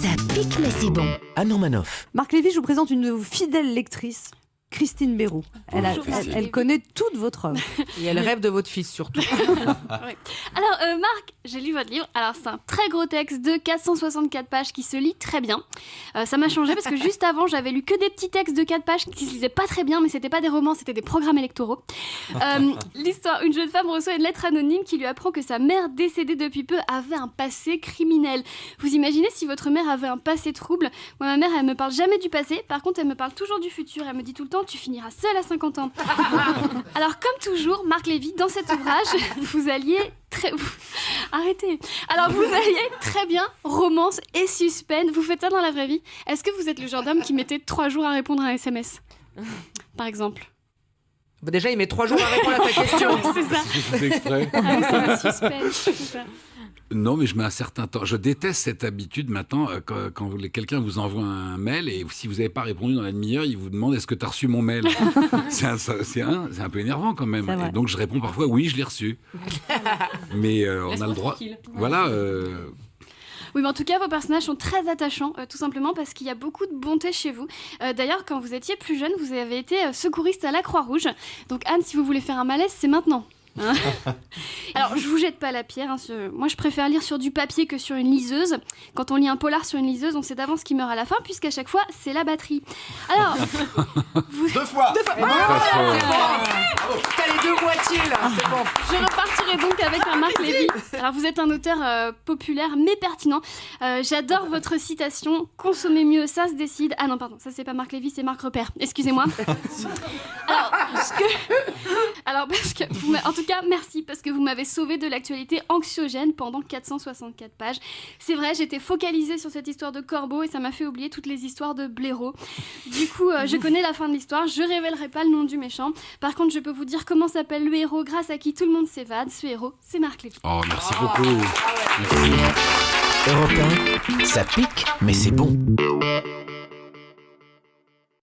Ça pique mais c'est bon. Anne Romanoff. Marc Lévy, je vous présente une fidèle lectrice, Christine Béroux. Elle connaît toute votre œuvre. Et elle rêve de votre fils surtout. Oui. Alors Marc, j'ai lu votre livre. Alors c'est un très gros texte de 464 pages qui se lit très bien. Ça m'a changé parce que juste avant j'avais lu que des petits textes de 4 pages qui se lisaient pas très bien, mais c'était pas des romans, c'était des programmes électoraux. L'histoire, une jeune femme reçoit une lettre anonyme qui lui apprend que sa mère décédée depuis peu avait un passé criminel. Vous imaginez si votre mère avait un passé trouble? Moi ma mère elle me parle jamais du passé, par contre elle me parle toujours du futur. Elle me dit tout le temps tu finiras seule à 50 ans. Alors comme toujours Marc Lévy dans cet ouvrage vous alliez arrêtez. Alors vous alliez très bien romance et suspense. Vous faites ça dans la vraie vie? Est-ce que vous êtes le genre d'homme qui mettait 3 jours à répondre à un SMS par exemple? Bah déjà, il met 3 jours à répondre à ta question. C'est ça. C'est exprès. Ah oui, c'est le suspense, c'est ça. Non, mais je mets un certain temps. Je déteste cette habitude maintenant, quand quelqu'un vous envoie un mail et si vous n'avez pas répondu dans la demi-heure, il vous demande est-ce que tu as reçu mon mail. C'est un peu énervant quand même. Et donc je réponds parfois oui, je l'ai reçu. Mais on a le droit. Voilà. Oui, mais en tout cas, vos personnages sont très attachants, tout simplement parce qu'il y a beaucoup de bonté chez vous. D'ailleurs, quand vous étiez plus jeune, vous avez été secouriste à la Croix-Rouge. Donc Anne, si vous voulez faire un malaise, c'est maintenant. Hein. Alors, je vous jette pas la pierre. Hein, moi, je préfère lire sur du papier que sur une liseuse. Quand on lit un polar sur une liseuse, on sait d'avance qui meurt à la fin, puisqu'à chaque fois, c'est la batterie. Alors, Deux fois. C'est bon. T'as les 2 moitiés là, c'est bon. je repartirai donc avec un Marc Lévy. Alors, vous êtes un auteur populaire, mais pertinent. J'adore votre citation. Consommer mieux, ça se décide. Ah non, pardon, ça c'est pas Marc Lévy, c'est Marc Repère. Excusez-moi. Parce que en tout cas, merci parce que vous m'avez sauvé de l'actualité anxiogène pendant 464 pages. C'est vrai, j'étais focalisée sur cette histoire de corbeau et ça m'a fait oublier toutes les histoires de blaireaux. Du coup, je connais la fin de l'histoire, je révélerai pas le nom du méchant. Par contre, je peux vous dire comment s'appelle le héros grâce à qui tout le monde s'évade. Ce héros, c'est Marc Lévy. Oh, merci beaucoup. Merci. Europe 1, ça pique mais c'est bon.